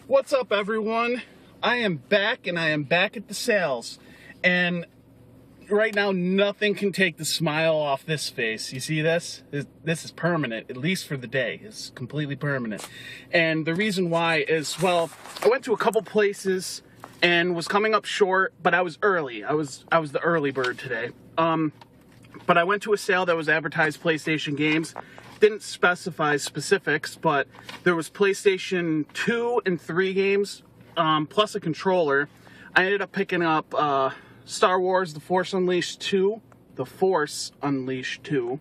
What's up, everyone? I am back, and I am back at the sales. And right now, nothing can take the smile off this face. You see this? This is permanent, at least for the day. It's completely permanent. And the reason why is, well, I went to a couple places and was coming up short, but I was early. I was the early bird today. But I went to a sale that was advertised PlayStation games. Didn't specify specifics, but there was PlayStation 2 and 3 games, plus a controller. I ended up picking up Star Wars The Force Unleashed 2. The Force Unleashed 2.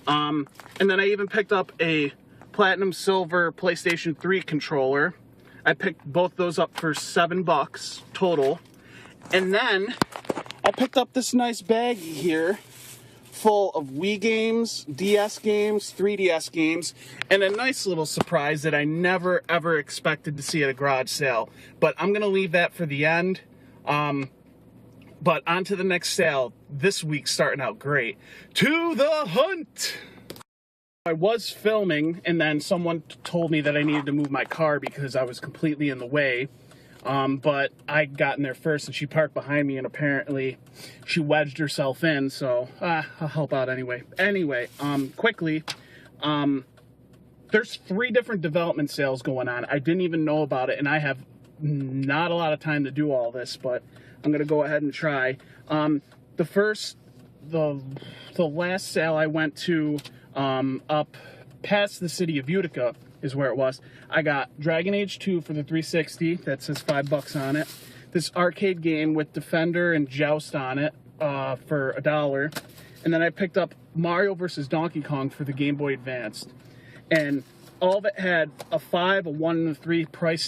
And then I even picked up a Platinum Silver PlayStation 3 controller. I picked both those up for $7 total. And then I picked up this nice baggie here, full of Wii games, DS games, 3DS games, and a nice little surprise that I never ever expected to see at a garage sale. But I'm gonna leave that for the end. But on to the next sale. This week's starting out great. To the hunt! I was filming, and then someone told me that I needed to move my car because I was completely in the way. But I got in there first, and she parked behind me, and apparently she wedged herself in, so I'll help out anyway. Anyway, quickly, there's 3 different development sales going on. I didn't even know about it, and I have not a lot of time to do all this, but I'm going to go ahead and try. The last sale I went to up past the city of Utica is where it was. I got Dragon Age 2 for the 360. That says $5 on it. This arcade game with Defender and Joust on it for $1. And then I picked up Mario vs. Donkey Kong for the Game Boy Advanced. And all of it had a 5, a 1, and a 3 price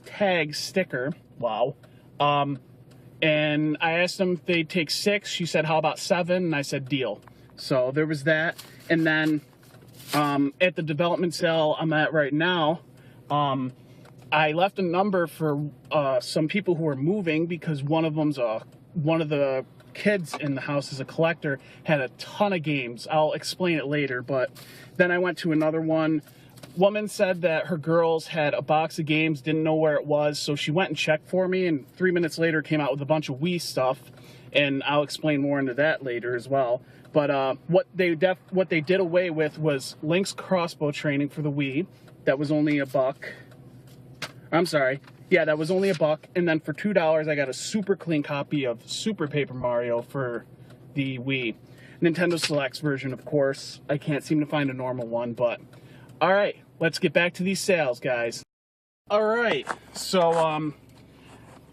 tag sticker. Wow. And I asked them if they'd take 6. She said, how about 7? And I said, deal. So there was that. And then at the development sale I'm at right now, I left a number for some people who are moving because one of the kids in the house is a collector, had a ton of games. I'll explain it later, but then I went to another one. Woman said that her girls had a box of games, didn't know where it was, so she went and checked for me, and 3 minutes later came out with a bunch of Wii stuff, and I'll explain more into that later as well. But what they did away with was Link's crossbow training for the Wii. That was only $1. I'm sorry. Yeah, that was only $1. And then for $2, I got a super clean copy of Super Paper Mario for the Wii. Nintendo Select's version, of course. I can't seem to find a normal one, but all right, let's get back to these sales, guys. All right, so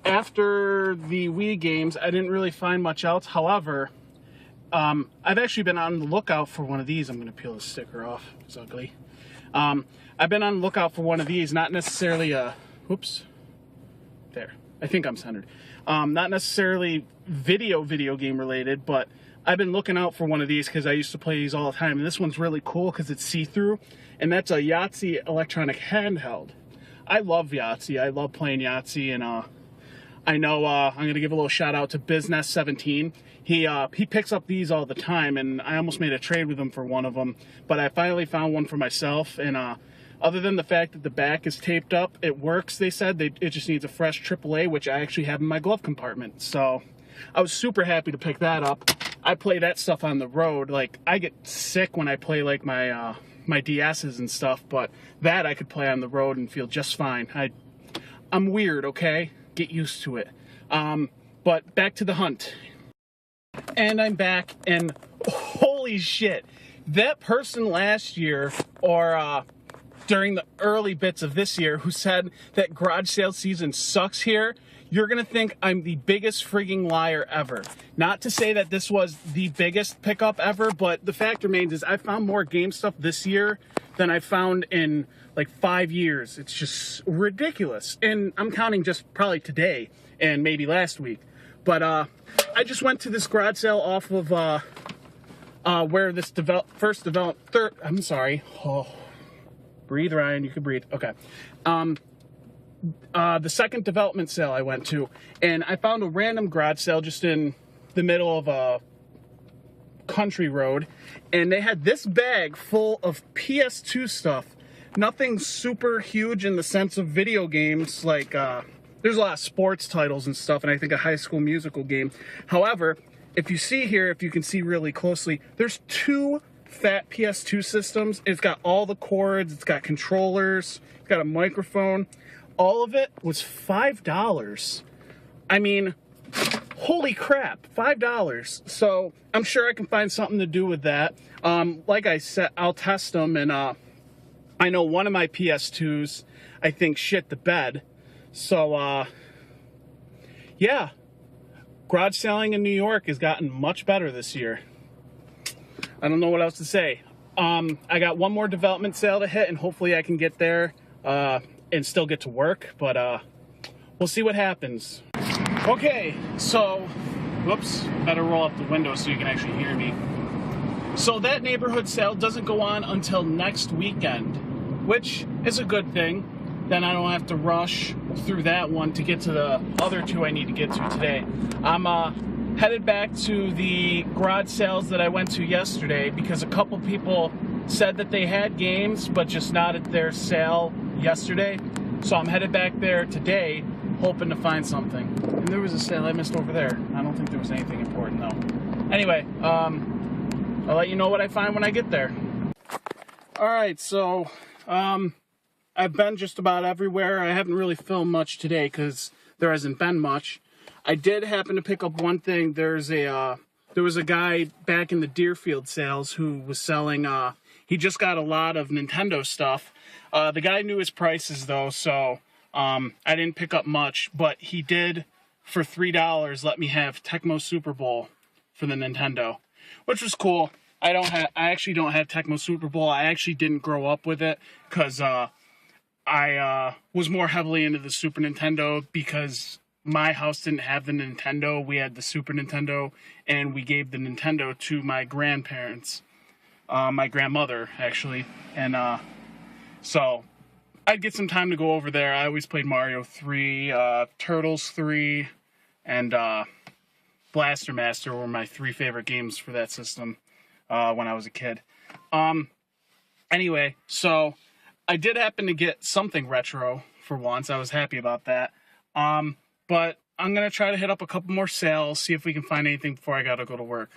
after the Wii games, I didn't really find much else. However, I've actually been on the lookout for one of these. I'm going to peel the sticker off. It's ugly. I've been on the lookout for one of these, not necessarily a, whoops, there. I think I'm centered. Not necessarily video game related, but I've been looking out for one of these because I used to play these all the time. And this one's really cool because it's see-through, and that's a Yahtzee electronic handheld. I love Yahtzee. I love playing Yahtzee, and I know I'm going to give a little shout out to Business17. He picks up these all the time, and I almost made a trade with him for one of them, but I finally found one for myself, and other than the fact that the back is taped up, it works, they said. It just needs a fresh AAA, which I actually have in my glove compartment, so I was super happy to pick that up. I play that stuff on the road. Like, I get sick when I play, like, my DSs and stuff, but that I could play on the road and feel just fine. I'm weird, okay? Get used to it. But back to the hunt. And I'm back, and holy shit, that person last year, or during the early bits of this year, who said that garage sale season sucks here, you're gonna think I'm the biggest frigging liar ever. Not to say that this was the biggest pickup ever, but the fact remains is I found more game stuff this year than I found in like 5 years. It's just ridiculous. And I'm counting just probably today and maybe last week. But I just went to this garage sale off of where this I'm sorry. Oh, breathe, Ryan, you can breathe. Okay. The second development sale I went to, and I found a random garage sale just in the middle of a country road, and they had this bag full of PS2 stuff nothing super huge in the sense of video games. Like, there's a lot of sports titles and stuff, and I think a High School Musical game. However, if you see here, if you can see really closely, there's 2 fat PS2 systems. It's got all the cords, it's got controllers, it's got a microphone. All of it was $5. I mean, holy crap, $5. So I'm sure I can find something to do with that. Like I said, I'll test them, and I know one of my PS2s, I think, shit the bed. So, yeah, garage selling in New York has gotten much better this year. I don't know what else to say. I got one more development sale to hit, and hopefully I can get there and still get to work, but we'll see what happens. Okay, so, whoops, better roll up the window so you can actually hear me. So that neighborhood sale doesn't go on until next weekend, which is a good thing. Then I don't have to rush through that one to get to the other 2 I need to get to today. I'm headed back to the garage sales that I went to yesterday because a couple people said that they had games, but just not at their sale yesterday. So I'm headed back there today, hoping to find something. And there was a sale I missed over there. I don't think there was anything important though. Anyway, I'll let you know what I find when I get there. Alright, so I've been just about everywhere. I haven't really filmed much today because there hasn't been much. I did happen to pick up one thing. There was a guy back in the Deerfield sales who was selling, he just got a lot of Nintendo stuff. The guy knew his prices though, so I didn't pick up much, but he did, for $3, let me have Tecmo Super Bowl for the Nintendo, which was cool. I actually don't have Tecmo Super Bowl. I actually didn't grow up with it because I was more heavily into the Super Nintendo because my house didn't have the Nintendo. We had the Super Nintendo, and we gave the Nintendo to my grandparents, my grandmother actually, and so I'd get some time to go over there. I always played Mario 3, Turtles 3, and Blaster Master were my 3 favorite games for that system when I was a kid. Anyway, so I did happen to get something retro for once. I was happy about that. But I'm going to try to hit up a couple more sales, see if we can find anything before I got to go to work.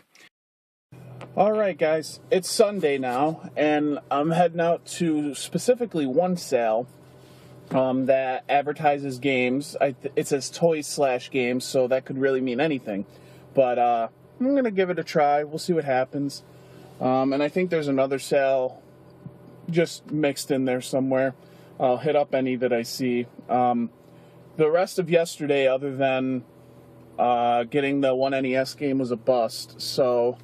Alright guys, it's Sunday now, and I'm heading out to specifically one sale that advertises games. It says toys/games, so that could really mean anything. But I'm going to give it a try. We'll see what happens. And I think there's another sale just mixed in there somewhere. I'll hit up any that I see. The rest of yesterday, other than getting the one NES game, was a bust. So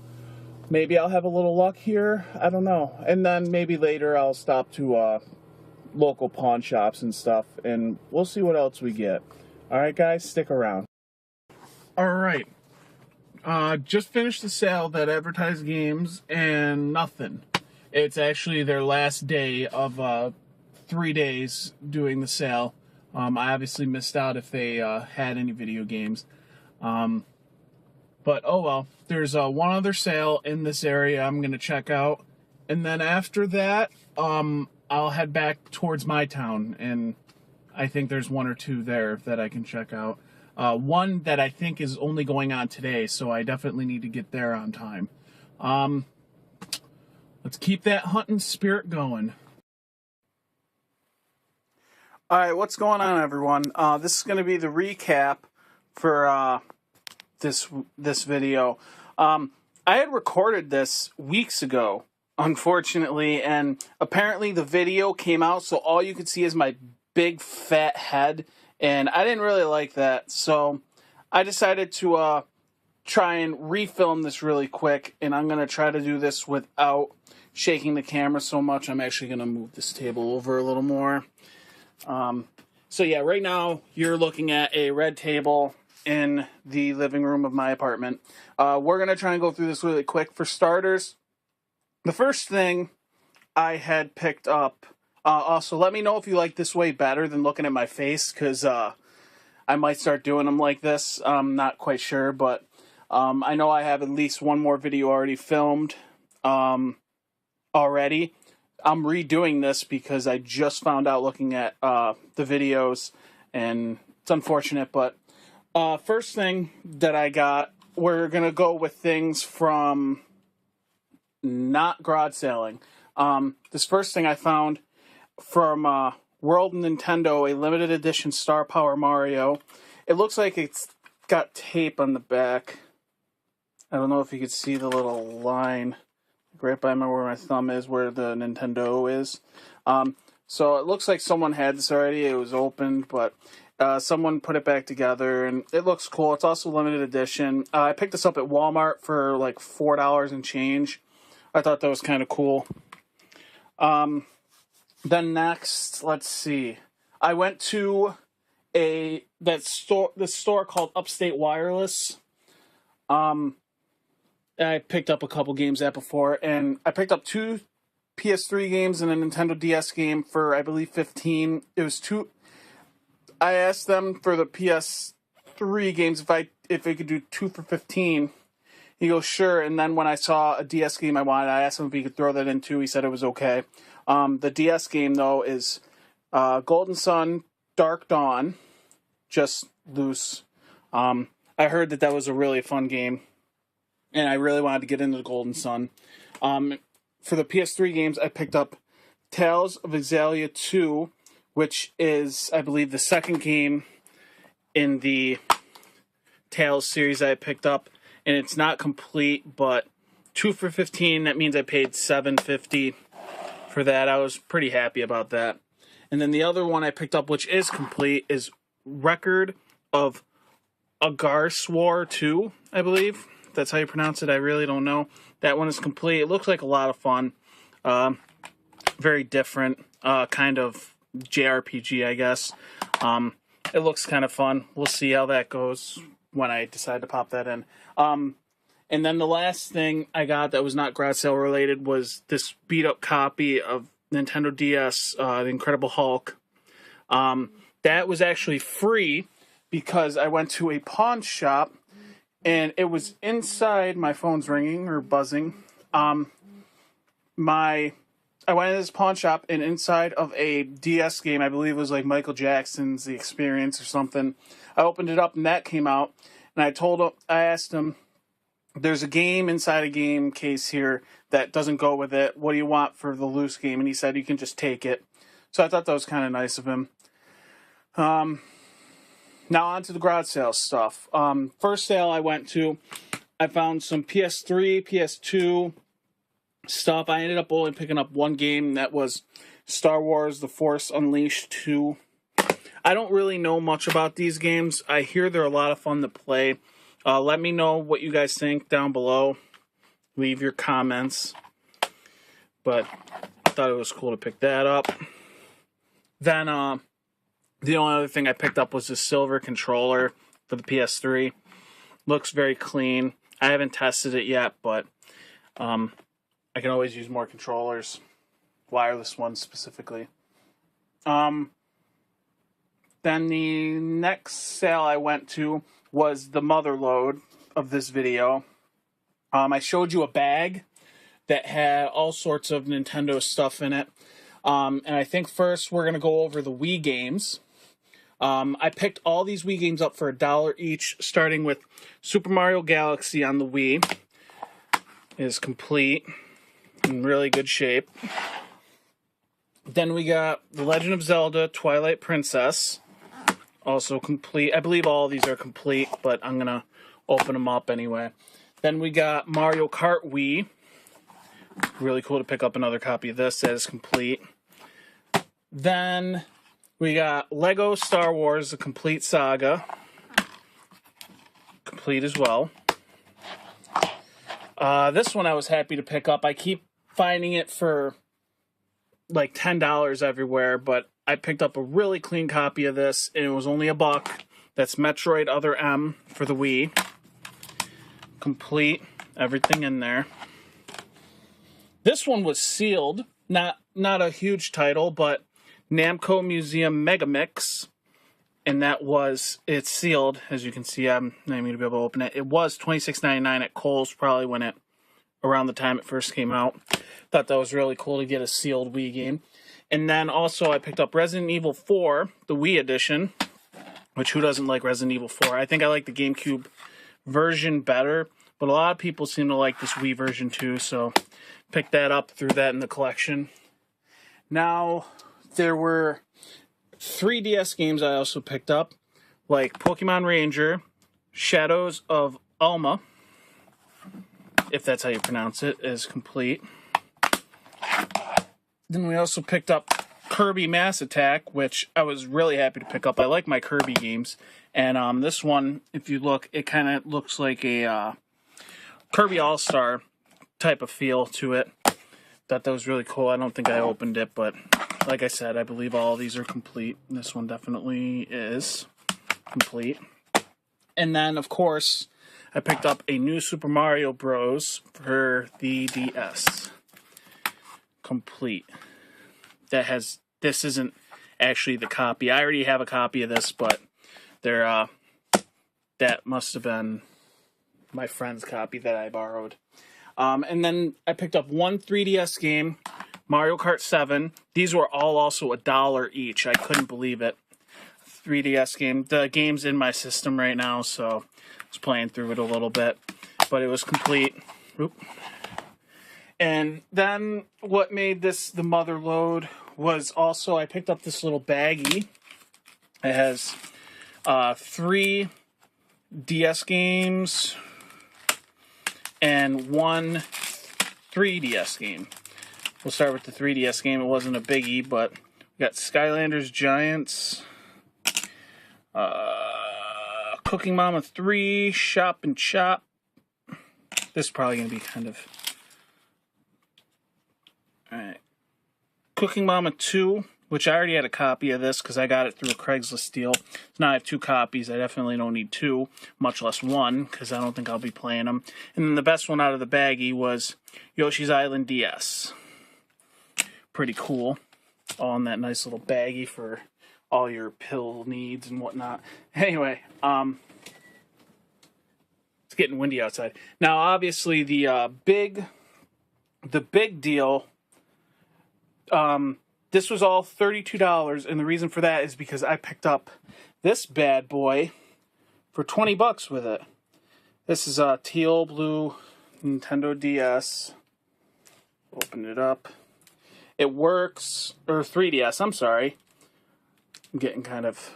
maybe I'll have a little luck here. I don't know. And then maybe later I'll stop to local pawn shops and stuff, and we'll see what else we get. Alright guys, stick around. Alright. Just finished the sale that advertised games, and nothing. It's actually their last day of 3 days doing the sale. I obviously missed out if they had any video games. But oh well, there's one other sale in this area I'm going to check out. And then after that, I'll head back towards my town. And I think there's 1 or 2 there that I can check out. One that I think is only going on today, so I definitely need to get there on time. Let's keep that hunting spirit going. Alright, what's going on, everyone? This is going to be the recap for this video. I had recorded this weeks ago, unfortunately, and apparently the video came out, so all you could see is my big fat head, and I didn't really like that, so I decided to try and refilm this really quick, and I'm going to try to do this without shaking the camera so much. I'm actually going to move this table over a little more. So yeah, right now you're looking at a red table in the living room of my apartment. We're going to try and go through this really quick. For starters, the first thing I had picked up, also let me know if you like this way better than looking at my face, because I might start doing them like this. I'm not quite sure, but I know I have at least one more video already filmed already. I'm redoing this because I just found out looking at the videos, and it's unfortunate, but first thing that I got, we're going to go with things from not garage selling. This first thing I found from World Nintendo, a limited edition Star Power Mario. It looks like it's got tape on the back. I don't know if you could see the little line right by where my thumb is, where the Nintendo is. So it looks like someone had this already. It was opened, but someone put it back together, and it looks cool. It's also limited edition. I picked this up at Walmart for like $4 and change. I thought that was kind of cool. Then next, let's see. I went to this store called Upstate Wireless. I picked up a couple games at before, and I picked up 2 PS3 games and a Nintendo DS game for, I believe, $15. It was 2. I asked them for the PS3 games if they could do 2 for $15. He goes, sure. And then when I saw a DS game I wanted, I asked him if he could throw that in too. He said it was okay. The DS game, though, is Golden Sun, Dark Dawn, just loose. I heard that was a really fun game, and I really wanted to get into the Golden Sun. For the PS3 games, I picked up Tales of Xillia 2, which is, I believe, the second game in the Tales series I picked up, and it's not complete, but 2 for $15, that means I paid $7.50 for that. I was pretty happy about that. And then the other one I picked up, which is complete, is Record of Agarswar 2, I believe. That's how you pronounce it. I really don't know. That one is complete. It looks like a lot of fun. Very different, kind of JRPG, I guess. It looks kind of fun. We'll see how that goes when I decide to pop that in. And then the last thing I got that was not garage sale related was this beat up copy of Nintendo DS, The Incredible Hulk. That was actually free because I went to a pawn shop and it was inside. My phone's ringing or buzzing. I went to this pawn shop and inside of a DS game, I believe it was like Michael Jackson's The Experience or something. I opened it up and that came out, and I asked him, there's a game inside a game case here that doesn't go with it. What do you want for the loose game? And he said you can just take it. So I thought that was kind of nice of him. Now on to the garage sale stuff. First sale I went to, I found some PS3, PS2 stuff. I ended up only picking up one game. That was Star Wars The Force Unleashed 2. I don't really know much about these games. I hear they're a lot of fun to play. Let me know what you guys think down below. Leave your comments. But I thought it was cool to pick that up. Then the only other thing I picked up was the silver controller for the PS3. Looks very clean. I haven't tested it yet, but I can always use more controllers. Wireless ones specifically. Then the next sale I went to was the mother load of this video. I showed you a bag that had all sorts of Nintendo stuff in it. And I think first we're going to go over the Wii games. I picked all these Wii games up for $1 each, starting with Super Mario Galaxy on the Wii. It is complete, in really good shape. Then we got The Legend of Zelda Twilight Princess. Also complete. I believe all of these are complete, but I'm going to open them up anyway. Then we got Mario Kart Wii. Really cool to pick up another copy of this that is complete. Then we got Lego Star Wars The Complete Saga. Complete as well. This one I was happy to pick up. I keep finding it for like $10 everywhere, but I picked up a really clean copy of this, and it was only $1. That's Metroid Other M for the Wii. Complete, everything in there. This one was sealed, not a huge title, but Namco Museum Megamix, and it's sealed, as you can see. I'm not even going to be able to open it. It was $26.99 at Kohl's probably when it around the time it first came out. Thought that was really cool to get a sealed Wii game. And then also I picked up Resident Evil 4, the Wii edition, which who doesn't like Resident Evil 4? I think I like the GameCube version better, but a lot of people seem to like this Wii version too, so picked that up, threw that in the collection. Now, there were 3DS games I also picked up, like Pokemon Ranger, Shadows of Alma, if that's how you pronounce it, is complete. Then we also picked up Kirby Mass Attack, which I was really happy to pick up. I like my Kirby games. And this one, if you look, it kind of looks like a Kirby All-Star type of feel to it. Thought that was really cool. I don't think I opened it, but like I said, I believe all of these are complete. This one definitely is complete. And then, of course, I picked up a new Super Mario Bros. For the DS. Complete. This isn't actually the copy. I already have a copy of this, but that must have been my friend's copy that I borrowed. And then I picked up one 3DS game, Mario Kart 7. These were all also $1 each. I couldn't believe it. 3DS game. The game's in my system right now, so I was playing through it a little bit. But it was complete. Oop. And then what made this the mother load was also I picked up this little baggie. It has 3 DS games and 1 3DS game. We'll start with the 3DS game. It wasn't a biggie, but we got Skylanders Giants, Cooking Mama 3, Shop and Shop. This is probably going to be kind of... Alright. Cooking Mama 2, which I already had a copy of this because I got it through a Craigslist deal. Now I have 2 copies. I definitely don't need 2, much less 1, because I don't think I'll be playing them. And then the best one out of the baggie was Yoshi's Island DS. Pretty cool. All in that nice little baggie for all your pill needs and whatnot. Anyway, it's getting windy outside. Now, obviously, the big deal... this was all $32, and the reason for that is because I picked up this bad boy for $20 with it. This is a teal blue Nintendo DS. Open it up. It works, or 3DS, I'm sorry. I'm getting kind of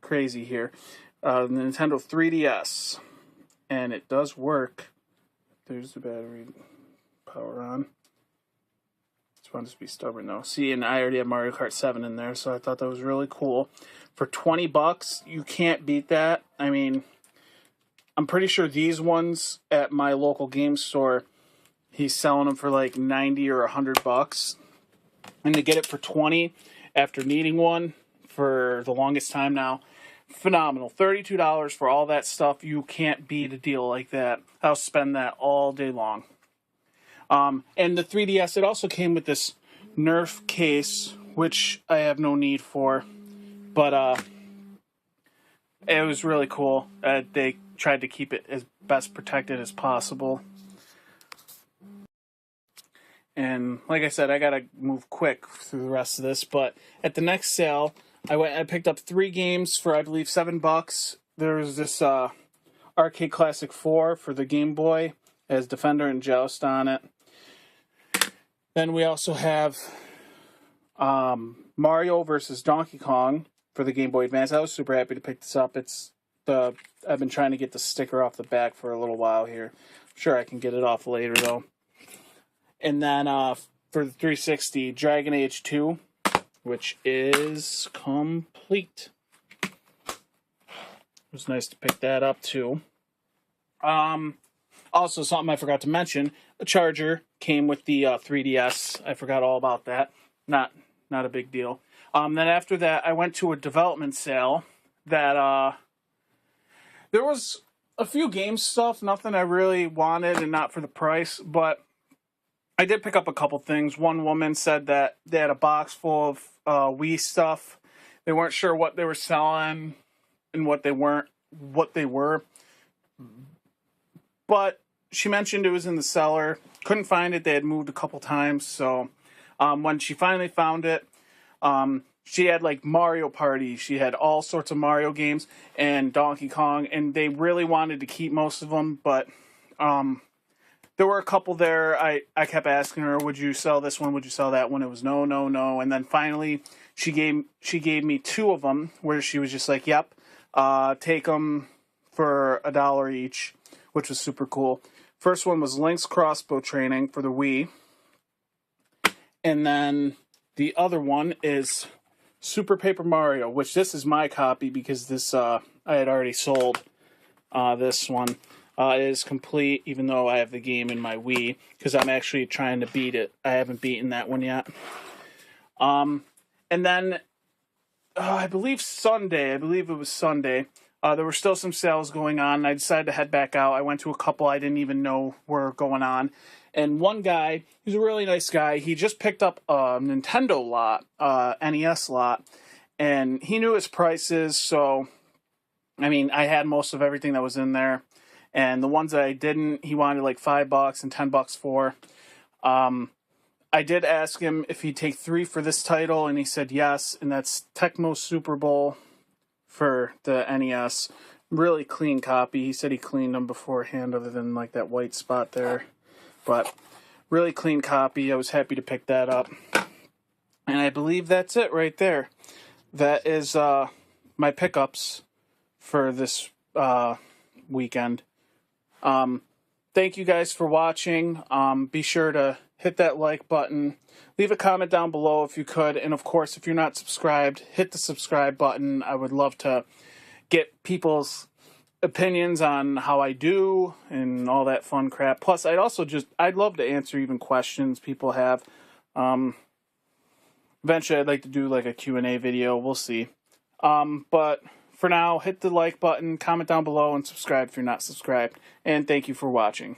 crazy here. Nintendo 3DS. And it does work. There's the battery power on. Want to be stubborn though. See, and I already have Mario Kart 7 in there, so I thought that was really cool. For $20, you can't beat that. I mean, I'm pretty sure these ones at my local game store, he's selling them for like 90 or $100. And to get it for 20 after needing one for the longest time now, phenomenal. $32 for all that stuff. You can't beat a deal like that. I'll spend that all day long. And the 3DS, it also came with this Nerf case, which I have no need for, but it was really cool. They tried to keep it as best protected as possible. And like I said, I gotta move quick through the rest of this, but at the next sale, I picked up 3 games for, I believe, $7. There was this Arcade Classic 4 for the Game Boy. It has Defender and Joust on it. Then we also have Mario versus Donkey Kong for the Game Boy Advance. I was super happy to pick this up. I've been trying to get the sticker off the back for a little while here. I'm sure I can get it off later though. And then for the 360, Dragon Age 2, which is complete. It was nice to pick that up too. Also, something I forgot to mention, a charger came with the 3DS. I forgot all about that. Not a big deal. Then after that, I went to a development sale that there was a few game stuff, nothing I really wanted and not for the price, but I did pick up a couple things. One woman said that they had a box full of Wii stuff. They weren't sure what they were selling and what they were. But she mentioned it was in the cellar. Couldn't find it. They had moved a couple times. So when she finally found it, she had like Mario Party. She had all sorts of Mario games and Donkey Kong. And they really wanted to keep most of them. But there were a couple there. I kept asking her, would you sell this one? Would you sell that one? It was no, no, no. And then finally she gave me 2 of them where she was just like, yep, take them for $1 each, which was super cool. First one was Link's Crossbow Training for the Wii. And then the other one is Super Paper Mario, which this is my copy because this I had already sold this one. It is complete, even though I have the game in my Wii, because I'm actually trying to beat it. I haven't beaten that one yet. And then, I believe it was Sunday, there were still some sales going on. I decided to head back out. I went to a couple I didn't even know were going on. And one guy, he's a really nice guy, he just picked up a Nintendo lot, NES lot, and he knew his prices, so, I mean, I had most of everything that was in there. And the ones that I didn't, he wanted like $5 and $10 for. I did ask him if he'd take 3 for this title, and he said yes. And that's Tecmo Super Bowl for the NES. Really clean copy. He said he cleaned them beforehand, other than like that white spot there. But really clean copy. I was happy to pick that up. And I believe that's it right there. That is my pickups for this weekend. Thank you guys for watching. Be sure to hit that like button. Leave a comment down below if you could. And of course, if you're not subscribed, hit the subscribe button. I would love to get people's opinions on how I do and all that fun crap. Plus, I'd love to answer even questions people have. Eventually, I'd like to do like a Q&A video. We'll see. But for now, hit the like button, comment down below, and subscribe if you're not subscribed. And thank you for watching.